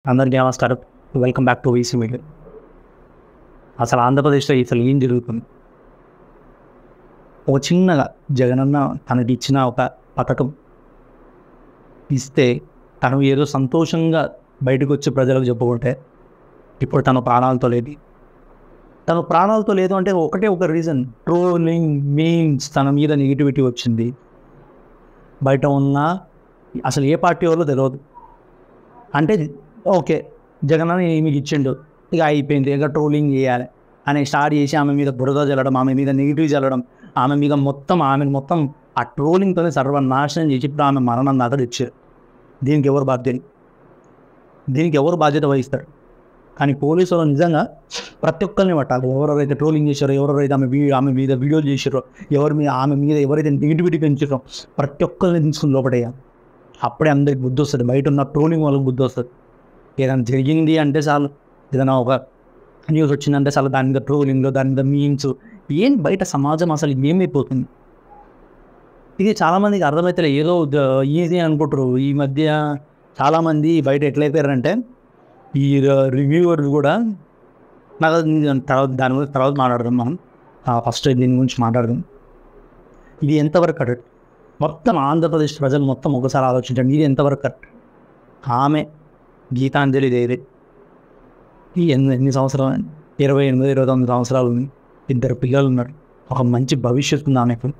అందరికీ నమస్కారం. Welcome back to VC media. అసలు ఆంధ్రప్రదేశ్లో అసలు ఏం జరుగుతుంది? ఒక చిన్నగా జగనన్న తనకి ఇచ్చిన ఒక పథకం ఇస్తే తను ఏదో సంతోషంగా బయటకు వచ్చి ప్రజలకు చెప్పుకుంటే ఇప్పుడు తన ప్రాణాలతో లేదు. తన ప్రాణాలతో లేదు అంటే ఒకటే ఒక రీజన్, ట్రోలింగ్, మీమ్స్. తన మీద నెగిటివిటీ వచ్చింది. బయట ఉన్న అసలు ఏ పార్టీ వాళ్ళో తెలియదు. అంటే ఓకే, జగనన్న మీకు ఇచ్చిండు, ఇక అయిపోయింది, ఇక ట్రోలింగ్ చేయాలి అని స్టార్ట్ చేసి ఆమె మీద బురద చల్లడం, ఆమె మీద నెగిటివ్ చల్లడం, ఆమెను మొత్తం ఆ ట్రోలింగ్తోనే సర్వనాశనం చేసి ఇప్పుడు ఆమె మరణం దాకా తెచ్చారు. దీనికి ఎవరు బాధ్యత వహిస్తారు? కానీ పోలీసు వాళ్ళు నిజంగా ప్రతి ఒక్కరిని పట్టాలి. ఎవరెవరైతే ట్రోలింగ్ చేశారో, ఎవరెవరైతే ఆమె మీద వీడియోలు చేశారో, ఆమె మీద ఎవరైతే నెగిటివిటీ పెంచారో ప్రతి ఒక్కరిని తీసుకుని లోపడేయాలి. అప్పుడే అందరికి బుద్ధి వస్తుంది. బయట ఉన్న ట్రోలింగ్ వాళ్ళకి బుద్ధి వస్తుంది. ఏదైనా జరిగింది అంటే చాలు, ఏదైనా ఒక న్యూస్ వచ్చిందంటే చాలు దాని మీద ట్రోలింగ్, దాని మీద మీమ్స్. ఏం బయట సమాజం అసలు ఏమైపోతుంది? ఇది చాలామందికి అర్థమైతే ఏదో ఈజీ అనుకుంటారు. ఈ మధ్య చాలామంది బయట ఎట్లయిపోయారంటే ఈ రివ్యూవర్స్ కూడా నాకు దాని గురించి తర్వాత మాట్లాడదాం. మనం ఫస్ట్ దీని గురించి మాట్లాడదాం. ఇది ఎంతవరకు కరెక్ట్? మొత్తం ఆంధ్రప్రదేశ్ ప్రజలు మొత్తం ఒకసారి ఆలోచించండి, ఇది ఎంతవరకు కరెక్ట్? ఆమె గీతాంజలి దేవి ఎన్ని సంవత్సరాలు? 28, 29 సంవత్సరాలు ఉంది. 2 పిల్లలు ఉన్నారు. ఒక మంచి భవిష్యత్తు ఉంది ఆమెకు.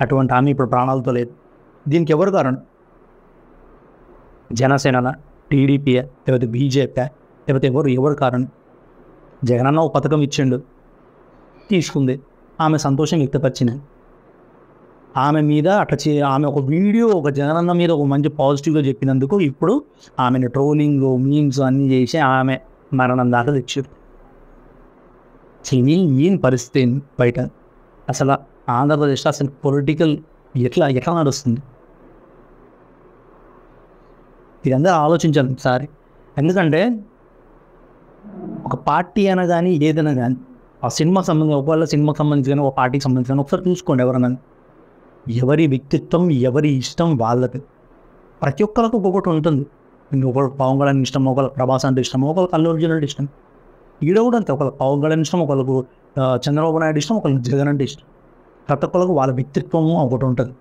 అటువంటి ఆమె ఇప్పుడు ప్రాణాలతో లేదు. దీనికి ఎవరు కారణం? జనసేన, టీడీపీ, లేకపోతే బీజేపీ, లేకపోతే ఎవరు కారణం? జగనన్న ఒక పథకం ఇచ్చిండు, తీసుకుంది, ఆమె సంతోషం వ్యక్తపరిచింది. ఆమె మీద ఆమె ఒక వీడియో, ఒక జగనన్న మీద ఒక మంచి పాజిటివ్గా చెప్పినందుకు ఇప్పుడు ఆమెను ట్రోలింగ్, మీమ్స్ అన్నీ చేసి ఆమె మరణం దాకా తెచ్చారు. ఏం పరిస్థితి బయట? అసలు ఆంధ్రప్రదేశ్లో అసలు పొలిటికల్ ఎట్లా నడుస్తుంది? ఇదంతా ఆలోచించాలి ఒకసారి. ఎందుకంటే ఒక పార్టీ అయినా కానీ ఏదైనా కానీ ఆ సినిమాకి సంబంధించి కానీ ఒక పార్టీకి సంబంధించి కానీ ఒకసారి చూసుకోండి. ఎవరన్నా ఎవరి వ్యక్తిత్వం, ఎవరి ఇష్టం వాళ్ళది. ప్రతి ఒక్కరికి ఒక్కొక్కటి ఉంటుంది. ఒకరు పవన్ కళ్యాణ్ ఇష్టం, ఒకరు ప్రభాస్ అంటే ఇష్టం, ఒకరికి అల్లు అర్జున్ అంటే ఇష్టం. ఈడ కూడా అంతే, ఒకరికి పవన్ కళ్యాణ్ ఇష్టం, ఒకరికి చంద్రబాబు నాయుడు ఇష్టం, ఒకరికి జగన్ అంటే ఇష్టం. ప్రతి ఒక్కరికి వాళ్ళ వ్యక్తిత్వము ఒకటి ఉంటుంది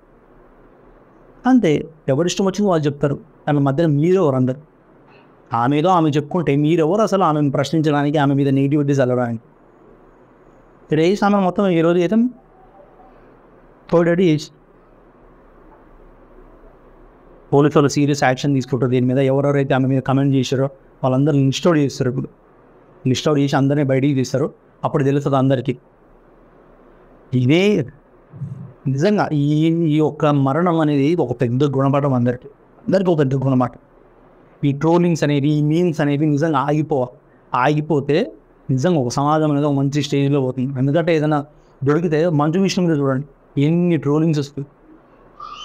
అంతే. ఎవరి ఇష్టం వచ్చింది వాళ్ళు చెప్తారు. దాని మధ్యన మీరెవరు? అందరు ఆమె చెప్పుకుంటే మీరెవరు అసలు ఆమెను ప్రశ్నించడానికి, ఆమె మీద నెగిటివిటీ చల్లడానికి? రేస్ ఆమె మొత్తం ఈరోజు అయితే ఆల్రెడీ పోలీసు వాళ్ళు సీరియస్ యాక్షన్ తీసుకుంటారు దీని మీద. ఎవరెవరైతే ఆమె మీద కమెంట్ చేశారో వాళ్ళందరూ లిస్ట్ అవుట్ చేస్తారు. ఇప్పుడు లిస్ట్ అవుట్ చేసి అందరినీ బయటికి తీస్తారు. అప్పుడు తెలుస్తుంది అందరికీ. ఇదే నిజంగా ఈ యొక్క మరణం అనేది ఒక పెద్ద గుణపాఠం. అందరికీ ఒక పెద్ద గుణపాఠం. ఈ ట్రోలింగ్స్ అనేవి, ఈ మీమ్స్ అనేవి నిజంగా ఆగిపోతే నిజంగా ఒక సమాజం అనేది ఒక మంచి స్టేజ్లో పోతుంది. ఎందుకంటే ఏదైనా దొరికితే మంచి విషయం మీద చూడండి, ఎన్ని ట్రోలింగ్స్ వస్తాయి.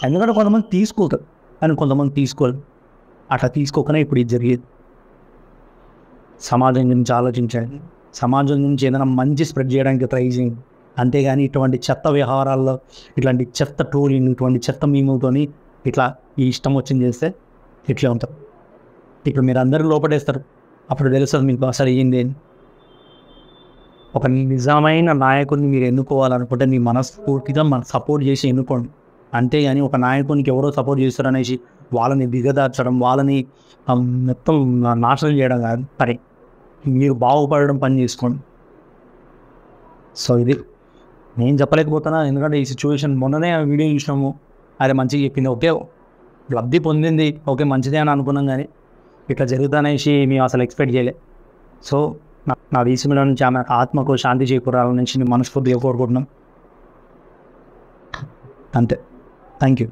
ఎందుకంటే కొంతమంది తీసుకుంటారు కానీ కొంతమంది తీసుకోవాలి. అట్లా తీసుకోకనే ఇప్పుడు ఇది జరిగేది. సమాజం గురించి ఆలోచించండి. సమాజం నుంచి ఏదైనా మంచి స్ప్రెడ్ చేయడానికి ట్రై చేయండి. అంతేగాని ఇటువంటి చెత్త వ్యవహారాల్లో, ఇట్లాంటి చెత్త ట్రోలింగ్, ఇటువంటి చెత్త మీములతోని ఇట్లా ఈ ఇష్టం వచ్చింది చేస్తే ఇట్లే ఉంటారు. ఇప్పుడు మీరు అందరూ లోపడేస్తారు. అప్పుడు తెలుస్తుంది మీకు అసలు ఏంది. ఒక నిజమైన నాయకుడిని మీరు ఎన్నుకోవాలనుకుంటే మీ మనస్ఫూర్తిగా సపోర్ట్ చేసి ఎన్నుకోండి. అంతేగాని ఒక నాయకునికి ఎవరో సపోర్ట్ చేస్తారనేసి వాళ్ళని దిగదార్చడం, వాళ్ళని మొత్తం నాశనం చేయడం కాదు. సరే, మీరు బాగుపడడం పని చేసుకోండి. సో ఇది నేను చెప్పలేకపోతున్నా. ఎందుకంటే ఈ సిచ్యువేషన్ మొన్ననే ఆ వీడియో చూసినాము, అదే మంచిగా చెప్పింది, ఓకే లబ్ధి పొందింది, ఓకే మంచిదే అని అనుకున్నాం. కానీ ఇట్లా జరుగుతుందనేసి మేము అసలు ఎక్స్పెక్ట్ చేయలేదు. సో నా వీసీలో నుంచి ఆమె ఆత్మకు శాంతి చేకూరాలని నుంచి మనస్ఫూర్తిగా కోరుకుంటున్నాం. అంతే. Thank you.